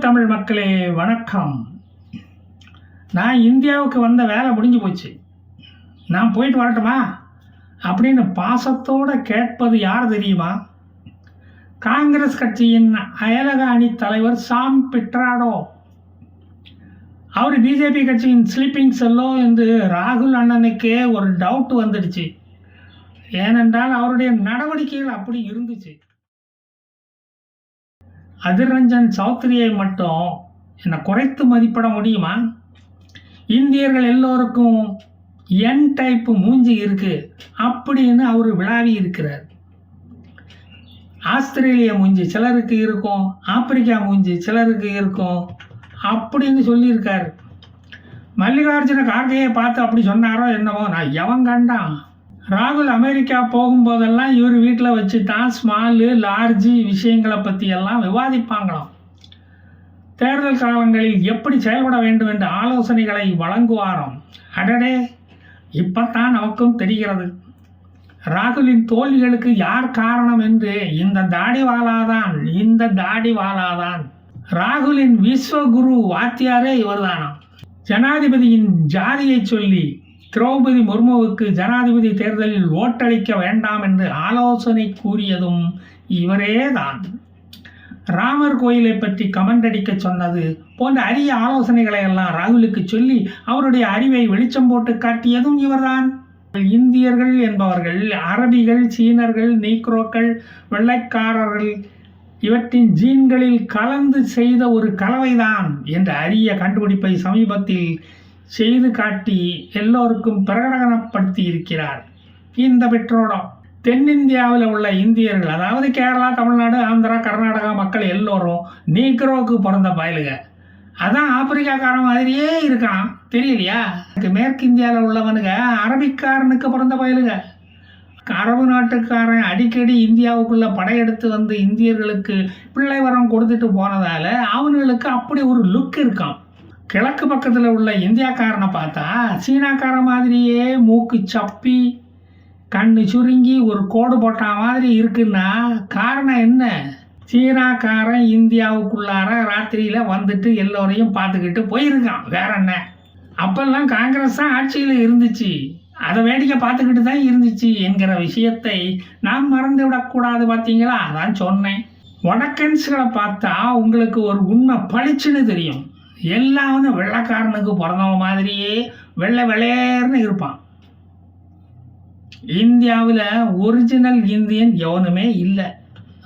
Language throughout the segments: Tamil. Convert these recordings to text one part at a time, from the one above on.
தமிழ் மக்களே வணக்கம். நான் இந்தியாவுக்கு வந்த வேலை முடிஞ்சு போச்சு, நான் போயிட்டு வரட்டுமா அப்படின்னு பாசத்தோடு கேட்பது யார் தெரியுமா? காங்கிரஸ் கட்சியின் அயலக அணி தலைவர் சாம் பிட்ராடோ. அவர் பிஜேபி கட்சியின் ஸ்லீப்பிங் செல்லோ என்று ராகுல் அண்ணனுக்கே ஒரு டவுட் வந்துடுச்சு. ஏனென்றால் அவருடைய நடவடிக்கைகள் அப்படி இருந்துச்சு. அதிர் ரஞ்சன் சௌத்ரியை மட்டும் என்னை குறைத்து மதிப்பிட முடியுமா? இந்தியர்கள் எல்லோருக்கும் என் டைப் மூஞ்சி இருக்கு அப்படின்னு அவர் விளாவி இருக்கிறார். ஆஸ்திரேலியா மூஞ்சி சிலருக்கு இருக்கும், ஆப்பிரிக்கா மூஞ்சி சிலருக்கு இருக்கும் அப்படின்னு சொல்லியிருக்காரு. மல்லிகார்ஜுன கார்கேயை பார்த்து அப்படி சொன்னாரோ என்னவோ, நான் எவன் கண்டான். ராகுல் அமெரிக்கா போகும்போதெல்லாம் இவர் வீட்டில் வச்சு தான் ஸ்மாலு லார்ஜு விஷயங்களை பற்றியெல்லாம் விவாதிப்பாங்களாம். தேர்தல் காலங்களில் எப்படி செயல்பட வேண்டும் என்ற ஆலோசனைகளை வழங்குவாராம். அடடே, இப்போத்தான் நமக்கும் தெரிகிறது ராகுலின் தோல்விகளுக்கு யார் காரணம் என்று. இந்த தாடிவாலாதான். ராகுலின் விஸ்வகுரு வாத்தியாரே இவர்தானாம். ஜனாதிபதியின் ஜாதியை சொல்லி திரௌபதி முர்முவுக்கு ஜனாதிபதி தேர்தலில் ஓட்டளிக்க வேண்டாம் என்று ஆலோசனை கூறியதும் இவரே தான். ராமர் கோயிலை பற்றி கமெண்ட் அடிக்க சொன்னது போன்ற அரிய ஆலோசனைகளை எல்லாம் ராகுலுக்கு சொல்லி அவருடைய அறிவை வெளிச்சம் போட்டு காட்டியதும் இவர்தான். இந்தியர்கள் என்பவர்கள் அரபிகள், சீனர்கள், நீக்ரோக்கள், வெள்ளைக்காரர்கள் இவற்றின் ஜீன்களில் கலந்து செய்த ஒரு கலவைதான் என்ற அரிய கண்டுபிடிப்பை சமீபத்தில் செய்து காட்டி எல்லோருக்கும் பிரகடனப்படுத்தி இருக்கிறார் இந்த பிட்ராடோ. தென்னிந்தியாவில் உள்ள இந்தியர்கள், அதாவது கேரளா, தமிழ்நாடு, ஆந்திரா, கர்நாடகா மக்கள் எல்லோரும் நீக்ரோவுக்கு பிறந்த பயலுக. அதான் ஆப்பிரிக்காக்காரன் மாதிரியே இருக்கான், தெரியலையா? மேற்கு இந்தியாவில் உள்ளவனுங்க அரபிக்காரனுக்கு பிறந்த பயலுக. அரபு நாட்டுக்காரன் அடிக்கடி இந்தியாவுக்குள்ளே படையெடுத்து வந்து இந்தியர்களுக்கு பிள்ளை வரம் கொடுத்துட்டு போனதால் அவனுங்களுக்கு அப்படி ஒரு லுக் இருக்கான். கிழக்கு பக்கத்தில் உள்ள இந்தியாக்காரனை பார்த்தா சீனாக்காரன் மாதிரியே மூக்கு சப்பி கண்ணு சுருங்கி ஒரு கோடு போட்ட மாதிரி இருக்குன்னா காரணம் என்ன? சீனாக்காரன் இந்தியாவுக்குள்ளார ராத்திரியில் வந்துட்டு எல்லோரையும் பார்த்துக்கிட்டு போயிருக்கான், வேற என்ன? அப்பெல்லாம் காங்கிரஸ் தான் ஆட்சியில் இருந்துச்சு, அதை வேடிக்கை பார்த்துக்கிட்டு தான் இருந்துச்சு என்கிற விஷயத்தை நாம் மறந்து விடக்கூடாது. பார்த்தீங்களா? அதான் சொன்னேன். வடக்கன்ஸ்களை பார்த்தா உங்களுக்கு ஒரு உண்மை பளிச்சுன்னு தெரியும். எல்லாரும் வெள்ளைக்காரனுக்கு பிறந்தவன் மாதிரியே வெள்ளை வெள்ளையர்னு இருப்பான். இந்தியாவில் ஒரிஜினல் இந்தியன் எவனுமே இல்லை,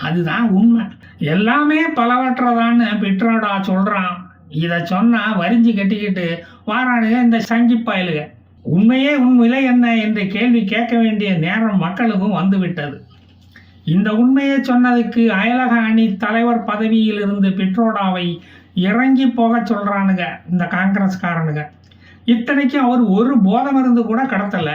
அதுதான் உண்மை. எல்லாமே பலவற்றதான்னு பிட்ராடோ சொல்கிறான். இதை சொன்னால் வரிஞ்சு கட்டிக்கிட்டு வாரானுங்க இந்த சங்கிப்பாயலுக. உண்மையே விலை என்ன என்ற கேள்வி கேட்க வேண்டிய நேரம் மக்களுக்கும் வந்துவிட்டது. இந்த உண்மையை சொன்னதுக்கு அயலக அணி தலைவர் பதவியிலிருந்து பிட்ராடோவை இறங்கி போக சொல்கிறானுங்க இந்த காங்கிரஸ்காரனுங்க. இத்தனைக்கும் அவர் ஒரு போதை மருந்து கூட கடத்தலை.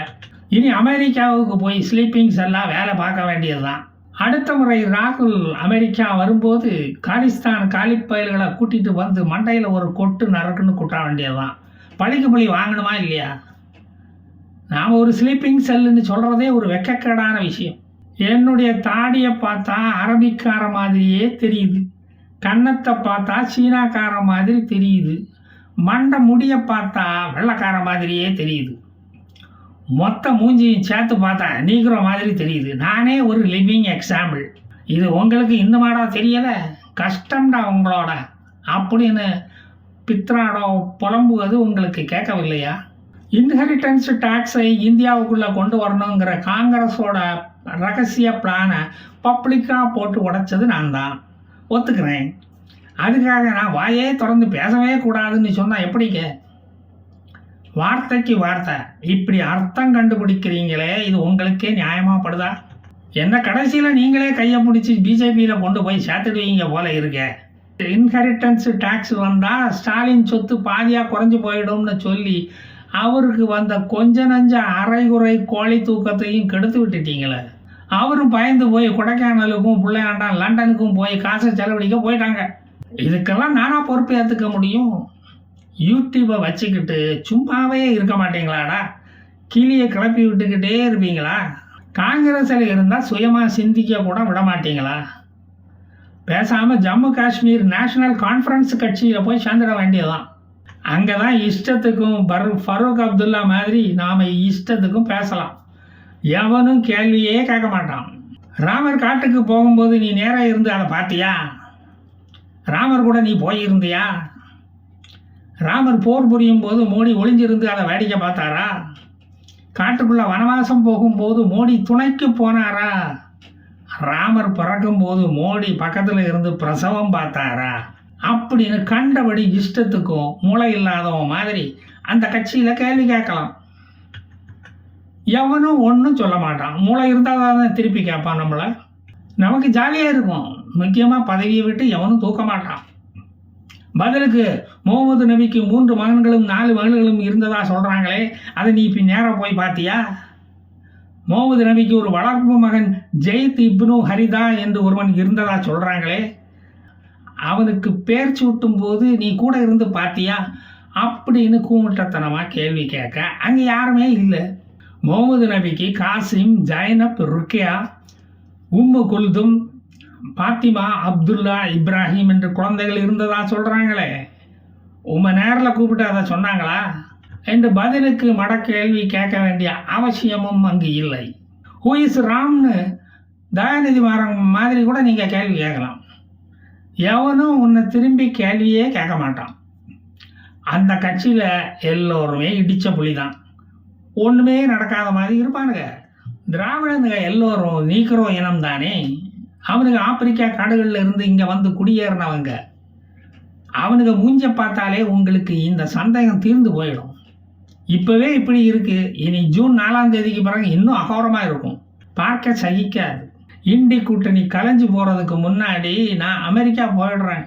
இனி அமெரிக்காவுக்கு போய் ஸ்லீப்பிங் செல்லாக வேலை பார்க்க வேண்டியது தான். அடுத்த முறை ராகுல் அமெரிக்கா வரும்போது காலிஸ்தான் காலிப்பயல்களை கூட்டிகிட்டு வந்து மண்டையில் ஒரு கொட்டு நறுக்குன்னு குட்ட வேண்டியது தான். பழிக்கு பழி வாங்கணுமா இல்லையா? நாம் ஒரு ஸ்லீப்பிங் செல்லுன்னு சொல்கிறதே ஒரு வெக்கக்கேடான விஷயம். என்னுடைய தாடியை பார்த்தா அரபிக்கார மாதிரியே தெரியுது, கன்னத்தை பார்த்தா சீனாக்கார மாதிரி தெரியுது, மண்டை முடியை பார்த்தா வெள்ளைக்கார மாதிரியே தெரியுது, மொத்த மூஞ்சியும் சேர்த்து பார்த்தா நீக்கிற மாதிரி தெரியுது. நானே ஒரு லிவிங் எக்ஸாம்பிள். இது உங்களுக்கு இன்னுமாடா தெரியலை? கஷ்டம்டா உங்களோட அப்படின்னு பிட்ராடோ புலம்புவது உங்களுக்கு கேட்கவில்லையா? இன்ஹெரிட்டன்ஸ் டேக்ஸை இந்தியாவுக்குள்ளே கொண்டு வரணுங்கிற காங்கிரஸோட ரகசிய பிளானை பப்ளிக்காக போட்டு உடைச்சது நான் தான், ஒத்துக்கிறேன். அதுக்காக நான் வாயே திறந்து பேசவே கூடாதுன்னு சொன்னால் எப்படிங்க? வார்த்தைக்கு வார்த்தை இப்படி அர்த்தம் கண்டுபிடிக்கிறீங்களே, இது உங்களுக்கே நியாயமாகப்படுதா? என்ன கடைசியில் நீங்களே கையை பிடிச்சி பிஜேபியில் கொண்டு போய் சேர்த்துடுவீங்க போல இருக்க. இன்ஹெரிட்டன்ஸ் டேக்ஸ் வந்தால் ஸ்டாலின் சொத்து பாதியாக குறைஞ்சி போயிடும்னு சொல்லி அவருக்கு வந்த கொஞ்ச நஞ்ச அரைகுறை கோழி தூக்கத்தையும் கெடுத்து விட்டுட்டீங்களே. அவரும் பயந்து போய் கொடைக்கானலுக்கும் பிள்ளையாண்டான் லண்டனுக்கும் போய் காசை செலவழிக்க போயிட்டாங்க. இதுக்கெல்லாம் நானா பொறுப்பு ஏற்றுக்க முடியும்? யூடியூப்பை வச்சுக்கிட்டு சும்மாவே இருக்க மாட்டீங்களாடா? கிளியை கிளப்பி விட்டுக்கிட்டே இருப்பீங்களா? காங்கிரஸில் இருந்தால் சுயமாக சிந்திக்க கூட விட மாட்டீங்களா? பேசாமல் ஜம்மு காஷ்மீர் நேஷனல் கான்ஃபரன்ஸ் கட்சியில் போய் சேர்ந்துட வேண்டியதுதான். அங்கே தான் இஷ்டத்துக்கும் ஃபரூக் அப்துல்லா மாதிரி நாம் இஷ்டத்துக்கும் பேசலாம். எவனும் கேள்வியே கேட்க மாட்டான். ராமர் காட்டுக்கு போகும்போது நீ நேராக இருந்து அதை பார்த்தியா? ராமர் கூட நீ போயிருந்தியா? ராமர் போர் புரியும் போது மோடி ஒளிஞ்சிருந்து அதை வேடிக்கை பார்த்தாரா? காட்டுக்குள்ள வனவாசம் போகும்போது மோடி துணைக்கு போனாரா? ராமர் பிறக்கும் போது மோடி பக்கத்தில் இருந்து பிரசவம் பார்த்தாரா? அப்படின்னு கண்டபடி இஷ்டத்துக்கும் மூளை இல்லாதவன் மாதிரி அந்த கட்சியில் கேள்வி கேட்கலாம். எவனும் ஒன்றும் சொல்ல மாட்டான். மூளை இருந்தால் தான் திருப்பி கேட்பான் நம்மளை. நமக்கு ஜாலியாக இருக்கும். முக்கியமாக பதவியை விட்டு எவனும் தூக்க மாட்டான். பதிலுக்கு முகமது நபிக்கு 3 மகன்களும் 4 மகள்களும் இருந்ததா சொல்கிறாங்களே, அதை நீ இப்போ நேராக போய் பார்த்தியா? முகமது நபிக்கு ஒரு வளர்ப்பு மகன் ஜெயித் இப்னு ஹரிதா என்று ஒருவன் இருந்ததா சொல்கிறாங்களே, அவனுக்கு பேர் சூட்டும் போது நீ கூட இருந்து பார்த்தியா? அப்படின்னு கூமுட்டத்தனமாக கேள்வி கேட்க அங்கே யாருமே இல்லை. முகமது நபிக்கு காசிம், ஜைனப், ருக்கியா, உம்மு குல்தும், பாத்திமா, அப்துல்லா, இப்ராஹிம் என்று குழந்தைகள் இருந்ததா சொல்கிறாங்களே, நேரில் கூப்பிட்டு அதை சொன்னாங்களா என்று பதிலுக்கு கேள்வி கேட்க வேண்டிய அவசியமும் அங்கு இல்லை. ஹூ இஸ் ராம்னு தயாநிதி மாறன் மாதிரி கூட நீங்கள் கேள்வி கேட்கலாம். எவனும் உன்னை திரும்பி கேள்வியே கேட்க மாட்டான். அந்த கட்சியில் எல்லோருமே இடித்த புலி தான். ஒன்றுமே நடக்காத மாதிரி இருப்பானுங்க. திராவிடனுங்க எல்லோரும் நீக்கிறோ இனம் தானே. அவனுக்கு ஆப்பிரிக்கா காடுகளில் இருந்து இங்கே வந்து குடியேறினவங்க. அவனுக்கு மூஞ்ச பார்த்தாலே உங்களுக்கு இந்த சந்தேகம் தீர்ந்து போயிடும். இப்போவே இப்படி இருக்குது, இனி ஜூன் 4ஆம் தேதிக்கு பிறகு இன்னும் அகோரமாக இருக்கும். பார்க்க சகிக்காது. இண்டி கூட்டணி கலைஞ்சு போகிறதுக்கு முன்னாடி நான் அமெரிக்கா போயிடுறேன்.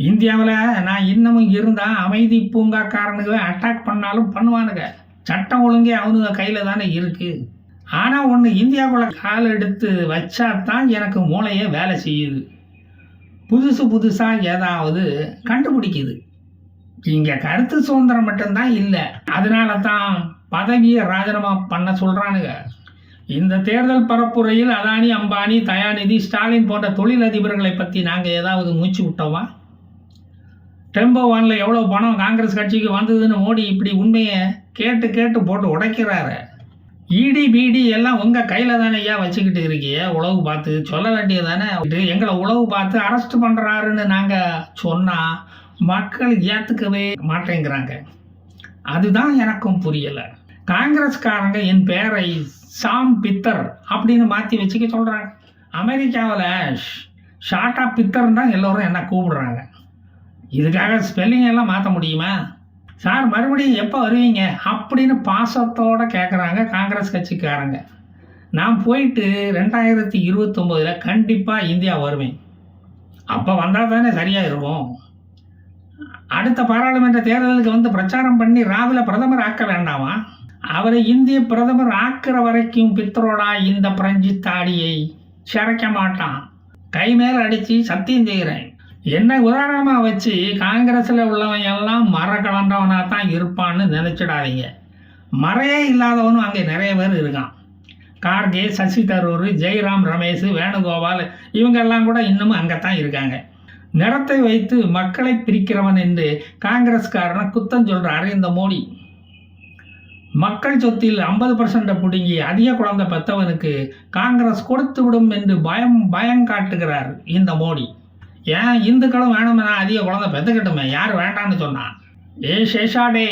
இந்தியாவில் நான் இன்னமும் இருந்தால் அமைதி பூங்காக்காரனுக்கு அட்டாக் பண்ணாலும் பண்ணுவானுங்க. சட்டம் ஒழுங்கே அவனுங்க கையில் தானே இருக்குது. ஆனால் ஒன்று, இந்தியாவுக்குள்ள கால் எடுத்து வச்சா தான் எனக்கு மூளையே வேலை செய்யுது. புதுசாக ஏதாவது கண்டுபிடிக்குது. இங்கே கருத்து சுதந்திரம் மட்டும்தான் இல்லை. அதனால தான் பதவியை ராஜினாமா பண்ண சொல்கிறானுங்க. இந்த தேர்தல் பரப்புரையில் அதானி, அம்பானி, தயாநிதி, ஸ்டாலின் போன்ற தொழிலதிபர்களை பற்றி நாங்கள் ஏதாவது மூச்சு விட்டோமா? டெம்போ வானில் எவ்வளோ பணம் காங்கிரஸ் கட்சிக்கு வந்ததுன்னு மோடி இப்படி உண்மையை கேட்டு போட்டு உடைக்கிறாரு. இடி பிடி எல்லாம் உங்கள் கையில் தானே ஐயா வச்சுக்கிட்டு இருக்கிய. உளவு பார்த்து சொல்ல வேண்டியதானே. எங்களை உளவு பார்த்து அரெஸ்ட் பண்ணுறாருன்னு நாங்கள் சொன்னால் மக்கள் ஏற்றுக்கவே மாட்டேங்கிறாங்க. அதுதான் எனக்கும் புரியலை. காங்கிரஸ்காரங்க என் பேரை சாம் பித்தர் அப்படின்னு மாற்றி வச்சுக்க சொல்கிறாங்க. அமெரிக்காவில் ஷார்ட்டா பித்தர்ன்னு தான் எல்லோரும் என்ன கூப்பிடுறாங்க. இதுக்காக ஸ்பெல்லிங் எல்லாம் மாற்ற முடியுமா? சார் மறுபடியும் எப்போ வருவீங்க அப்படின்னு பாசத்தோடு கேட்குறாங்க காங்கிரஸ் கட்சிக்காரங்க. நான் போயிட்டு 2029 கண்டிப்பாக இந்தியா வருவேன். அப்போ வந்தால் தானே சரியாக இருக்கும். அடுத்த பாராளுமன்ற தேர்தலுக்கு வந்து பிரச்சாரம் பண்ணி ராகுலை பிரதமர் ஆக்க வேண்டாமா? அவரை இந்திய பிரதமர் ஆக்கிற வரைக்கும் பித்தரோடா இந்த பிரெஞ்சு தாடியை சிறைக்க மாட்டான். கை மேலே அடித்து சத்தியம் செய்கிறேன். என்ன உதாரணமாக வச்சு காங்கிரஸில் உள்ளவன் எல்லாம் மர கலண்டவனாக தான் இருப்பான்னு நினச்சிடாதீங்க. மறையே இல்லாதவனும் அங்கே நிறைய பேர் இருக்கான். கார்கே, சசி தரூர், ஜெய்ராம் ரமேஷ், வேணுகோபால் இவங்கெல்லாம் கூட இன்னமும் அங்கே தான் இருக்காங்க. நிறத்தை வைத்து மக்களை பிரிக்கிறவன் என்று காங்கிரஸ்காரனை குத்தம் சொல்கிறாரு இந்த மோடி. மக்கள் சொத்தில் 50% பிடுங்கி அதிக குழந்தை பெற்றவனுக்கு காங்கிரஸ் கொடுத்து விடும் என்று பயம் காட்டுகிறார் இந்த மோடி. ஏன் இந்துக்களும் வேணும்னா அதிக குழந்தை பெற்றுக்கிட்டுமே, யார் வேண்டான்னு சொன்னான்? சேஷாடே,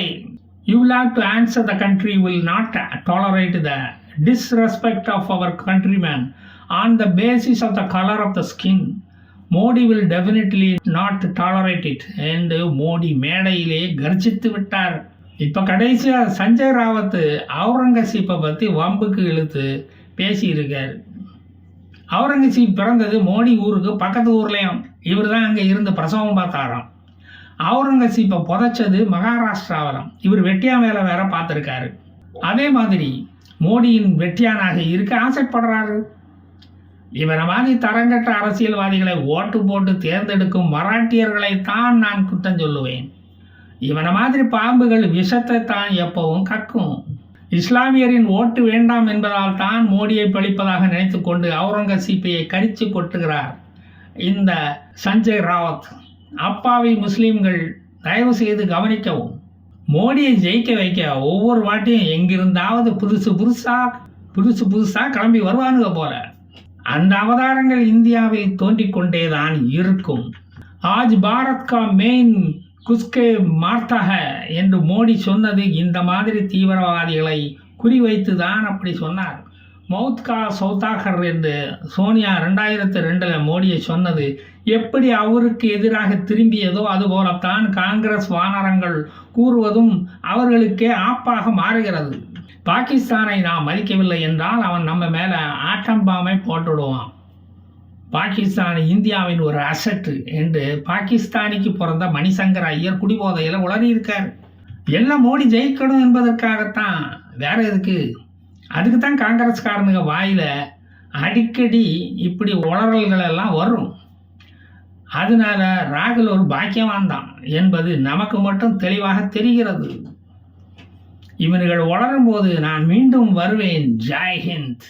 you will have to answer. The country will not tolerate the disrespect of our countrymen on the basis of the color of the skin. Modi will definitely not tolerate it என்று மோடி மேடையிலே கர்ஜித்து விட்டார். இப்போ கடைசியாக சஞ்சய் ராவத் அவுரங்கசீப்பை பற்றி வம்புக்கு இழுத்து பேசியிருக்கார். அவுரங்கசீப் பிறந்தது மோடி ஊருக்கு பக்கத்து ஊர்லேயும். இவர் தான் அங்கே இருந்து பிரசவம் பார்த்தாராம். அவுரங்கசீப்பை புதைச்சது மகாராஷ்டிராவிலும். இவர் வெட்டியான் வேலை வேற பார்த்துருக்காரு. அதே மாதிரி மோடியின் வெட்டியானாக இருக்க ஆசைப்படுறாரு. இவரை மாதிரி தரங்கட்ட அரசியல்வாதிகளை ஓட்டு போட்டு தேர்ந்தெடுக்கும் மராட்டியர்களை தான் நான் குற்றம் சொல்லுவேன். இவனை மாதிரி பாம்புகள் விஷத்தை தான் எப்பவும் கக்கும். இஸ்லாமியரின் ஓட்டு வேண்டாம் என்பதால் தான் மோடியை பழிப்பதாக நினைத்து கொண்டு அவுரங்கசீப்பையை கரிச்சு கொட்டுகிறார் இந்த சஞ்சய் ராவத். அப்பாவி முஸ்லீம்கள் தயவு செய்து கவனிக்கவும். மோடியை ஜெயிக்க வைக்க ஒவ்வொரு வாட்டியும் எங்கிருந்தாவது புதுசு புதுசாக கிளம்பி வருவானுங்க போல. அந்த அவதாரங்கள் இந்தியாவில் தோன்றிக் கொண்டேதான் இருக்கும். ஆஜ் பாரத் கா மெயின் குஸ்கே மார்த்தா ஹை என்று மோடி சொன்னது இந்த மாதிரி தீவிரவாதிகளை குறிவைத்து தான் அப்படி சொன்னார். மவுத் கா சௌதாகர் என்று சோனியா 2002 மோடியை சொன்னது எப்படி அவருக்கு எதிராக திரும்பியதோ அதுபோலத்தான் காங்கிரஸ் வானரங்கள் கூறுவதும் அவர்களுக்கே ஆப்பாக மாறுகிறது. பாகிஸ்தானை நாம் மதிக்கவில்லை என்றால் அவன் நம்ம மேலே ஆட்டம் பாமை போட்டுடுவான். பாகிஸ்தான் இந்தியாவின் ஒரு அசட்டு என்று பாகிஸ்தானிக்கு பிறந்த மணிசங்கர் ஐயர் குடிபோதையில் உளறியிருக்கார். எல்லாம் மோடி ஜெயிக்கணும் என்பதற்காகத்தான், வேற எதுக்கு? அதுக்கு தான் காங்கிரஸ்காரனுங்க வாயில் அடிக்கடி இப்படி உளறல்கள் எல்லாம் வரும். அதனால ராகுல் ஒரு பாக்கியவான் தான் என்பது நமக்கு மட்டும் தெளிவாக தெரிகிறது. இவர்கள் உளரும் போது நான் மீண்டும் வருவேன். ஜெய் ஹிந்த்.